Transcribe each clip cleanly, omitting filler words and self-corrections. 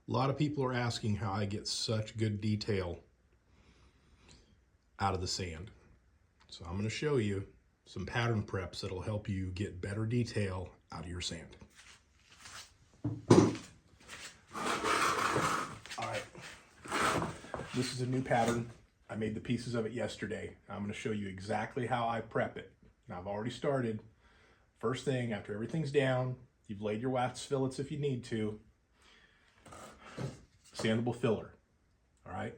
A lot of people are asking how I get such good detail out of the sand. So I'm going to show you some pattern preps that'll help you get better detail out of your sand. All right, this is a new pattern. I made the pieces of it yesterday. I'm going to show you exactly how I prep it. Now I've already started. First thing, after everything's down, you've laid your wax fillets if you need to. Sandable filler, all right?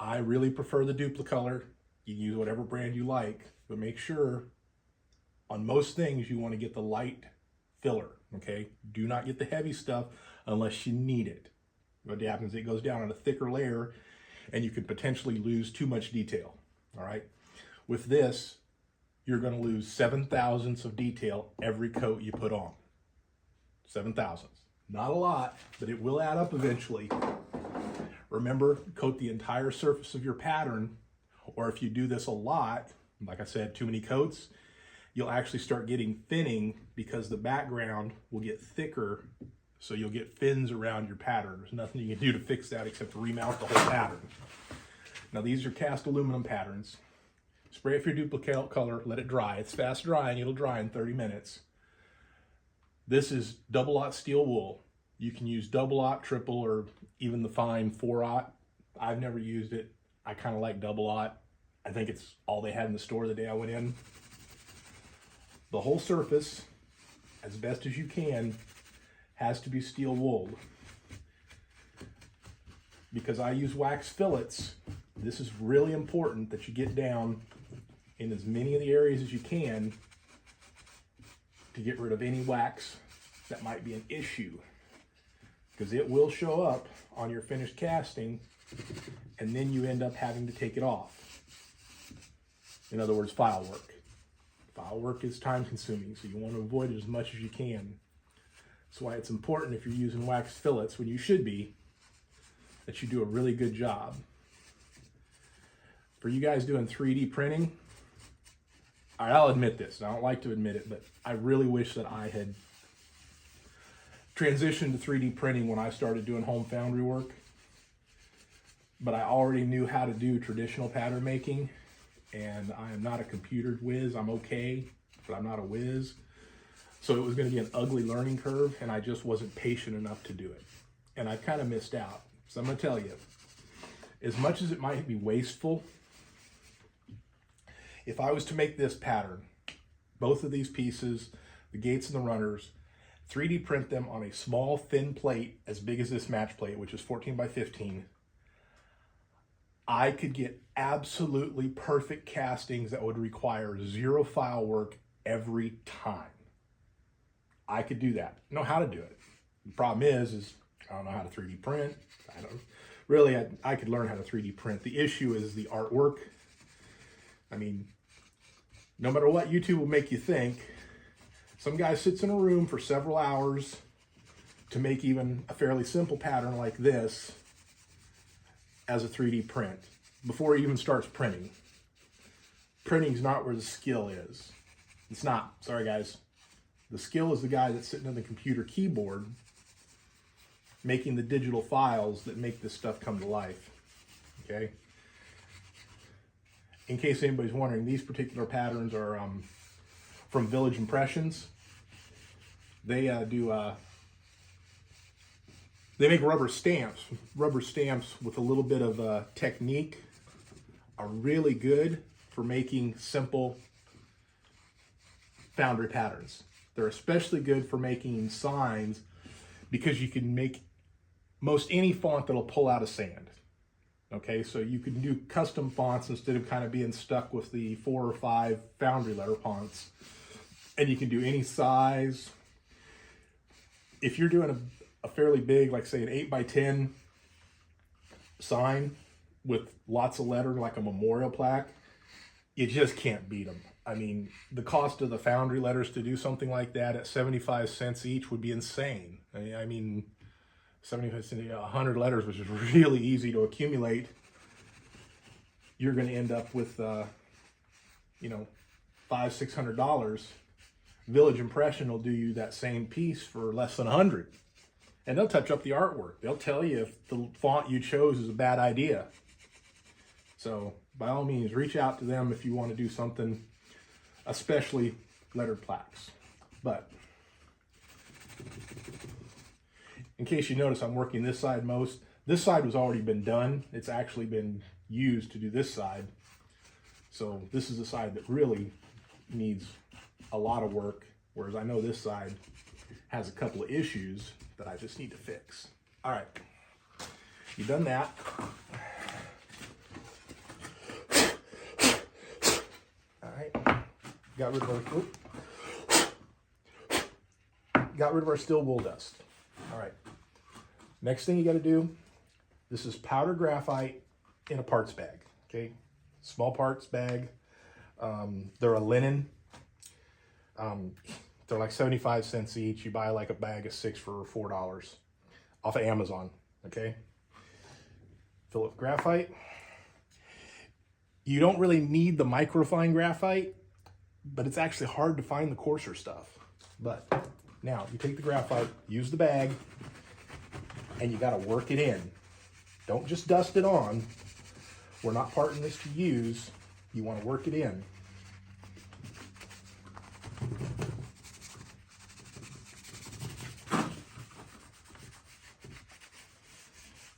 I really prefer the Duplicolor. You can use whatever brand you like, but make sure on most things you want to get the light filler, okay? Do not get the heavy stuff unless you need it. What happens, it goes down on a thicker layer and you could potentially lose too much detail, all right? With this, you're gonna lose 7/1000ths of detail every coat you put on. 7/1000ths. Not a lot, but it will add up eventually. Remember, coat the entire surface of your pattern, or if you do this a lot, like I said, too many coats, you'll actually start getting thinning because the background will get thicker, so you'll get fins around your pattern. There's nothing you can do to fix that except to remount the whole pattern. Now these are cast aluminum patterns. Spray it for your Duplicolor, let it dry. It's fast drying, it'll dry in 30 minutes. This is double-aught steel wool. You can use double-aught, triple, or even the fine 4-aught. I've never used it. I kind of like double-aught. I think it's all they had in the store the day I went in. The whole surface, as best as you can, has to be steel wool. Because I use wax fillets, this is really important that you get down in as many of the areas as you can to get rid of any wax that might be an issue, because it will show up on your finished casting and then you end up having to take it off. In other words, file work. File work is time consuming, so you want to avoid it as much as you can. That's why it's important, if you're using wax fillets, when you should be, that you do a really good job. For you guys doing 3D printing, I'll admit this, I don't like to admit it, but I really wish that I had transitioned to 3D printing when I started doing home foundry work. But I already knew how to do traditional pattern making, and I am not a computer whiz. I'm okay, but I'm not a whiz. So it was going to be an ugly learning curve, and I just wasn't patient enough to do it. And I kind of missed out. So I'm going to tell you, as much as it might be wasteful, if I was to make this pattern, both of these pieces, the gates and the runners, 3D print them on a small thin plate as big as this match plate, which is 14 by 15, I could get absolutely perfect castings that would require 0 file work every time. I could do that. I know how to do it. The problem is I don't know how to 3D print. I could learn how to 3D print. The issue is the artwork. I mean, no matter what YouTube will make you think, some guy sits in a room for several hours to make even a fairly simple pattern like this as a 3D print before he even starts printing. Printing's not where the skill is. It's not. Sorry, guys. The skill is the guy that's sitting on the computer keyboard making the digital files that make this stuff come to life. Okay? In case anybody's wondering, these particular patterns are from Village Impressions. They they make rubber stamps. Rubber stamps with a little bit of technique are really good for making simple foundry patterns. They're especially good for making signs because you can make most any font that'll pull out of sand. Okay, so you can do custom fonts instead of kind of being stuck with the 4 or 5 foundry letter fonts. And you can do any size. If you're doing a fairly big, like say an 8 by 10 sign with lots of letter, like a memorial plaque, you just can't beat them. I mean, the cost of the foundry letters to do something like that at 75 cents each would be insane. I mean 75 cents, 100 letters, which is really easy to accumulate. You're going to end up with, $500-600. Village Impression will do you that same piece for less than 100. And they'll touch up the artwork. They'll tell you if the font you chose is a bad idea. So by all means, reach out to them if you want to do something, especially lettered plaques. But in case you notice, I'm working this side most. This side was already been done. It's actually been used to do this side. So this is the side that really needs a lot of work, whereas I know this side has a couple of issues that I just need to fix. All right, you've done that. All right, got rid of our steel wool dust. All right, next thing you got to do, this is powder graphite in a parts bag, okay? Small parts bag. They're a linen. They're like 75 cents each. You buy like a bag of 6 for $4 off of Amazon, okay? Fill it with graphite. You don't really need the microfine graphite, but it's actually hard to find the coarser stuff. But now you take the graphite, use the bag, and you gotta work it in. Don't just dust it on. We're not parting this to use. You wanna work it in.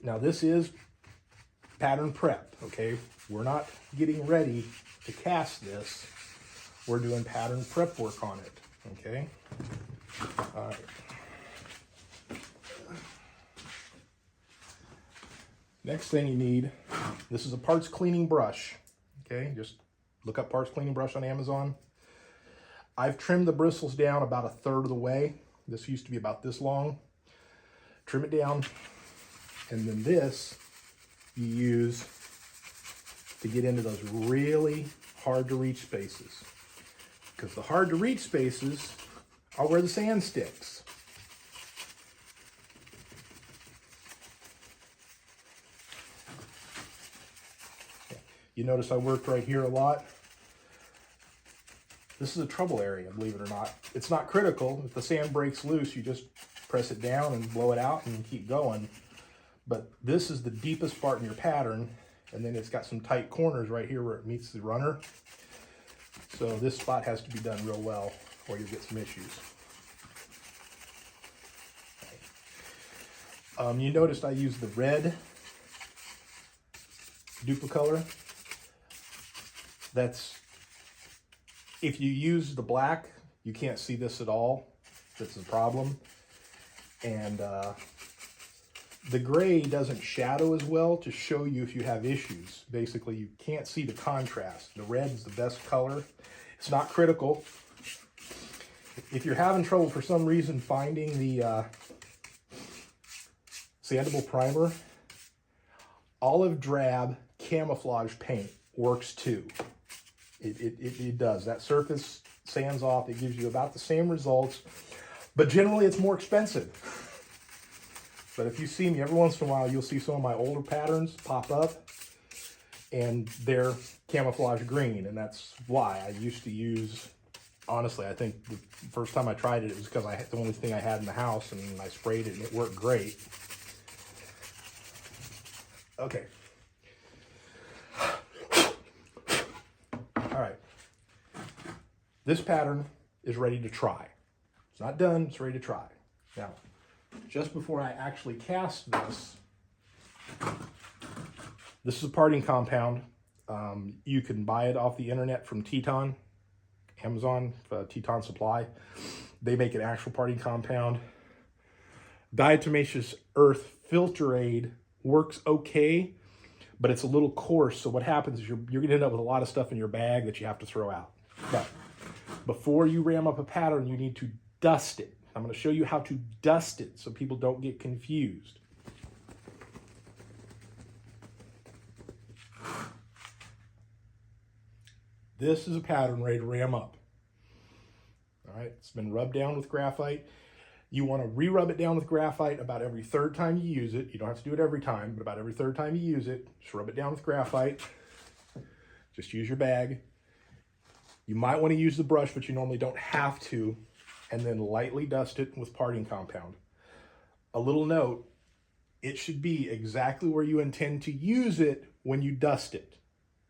Now this is pattern prep, okay? We're not getting ready to cast this. We're doing pattern prep work on it, okay? All right. Next thing you need, this is a parts cleaning brush, okay? Just look up parts cleaning brush on Amazon. I've trimmed the bristles down about 1/3 of the way. This used to be about this long. Trim it down. And then this you use to get into those really hard to reach spaces. Because the hard to reach spaces are where the sand sticks. You notice I worked right here a lot. This is a trouble area, believe it or not. It's not critical. If the sand breaks loose, you just press it down and blow it out and keep going. But this is the deepest part in your pattern, and then it's got some tight corners right here where it meets the runner. So this spot has to be done real well or you'll get some issues. You noticed I used the red Duplicolor. That's, if you use the black, you can't see this at all. That's the problem. And the gray doesn't shadow as well to show you if you have issues. Basically, you can't see the contrast. The red is the best color. It's not critical. If you're having trouble for some reason finding the sandable primer, olive drab camouflage paint works too. It does. That surface sands off. It gives you about the same results, but generally it's more expensive. But if you see me every once in a while, you'll see some of my older patterns pop up and they're camouflage green. And that's why I used to use, honestly, I think the first time I tried it, it was because the only thing I had in the house, and I sprayed it and it worked great. Okay. All right. This pattern is ready to try. It's not done, it's ready to try. Now, just before I actually cast this, this is a parting compound. You can buy it off the internet from Teton, Amazon, Teton Supply. They make an actual parting compound. Diatomaceous earth filter aid works okay, but it's a little coarse. So what happens is you're gonna end up with a lot of stuff in your bag that you have to throw out. But before you ram up a pattern, you need to dust it. I'm going to show you how to dust it so people don't get confused. This is a pattern ready to ram up. All right, it's been rubbed down with graphite. You want to re-rub it down with graphite about every 3rd time you use it. You don't have to do it every time, but about every 3rd time you use it, just rub it down with graphite. Just use your bag. You might want to use the brush, but you normally don't have to. And then lightly dust it with parting compound. a little note, it should be exactly where you intend to use it when you dust it.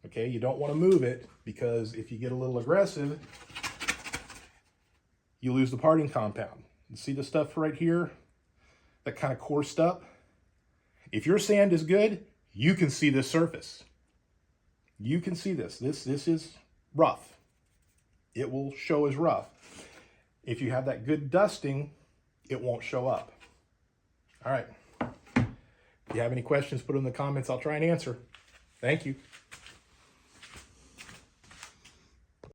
Okay, you don't want to move it, because if you get a little aggressive, you lose the parting compound. You see the stuff right here, that kind of coursed up? If your sand is good, you can see this surface. You can see this. This is rough. It will show as rough. If you have that good dusting, it won't show up. All right. If you have any questions, put them in the comments. I'll try and answer. Thank you.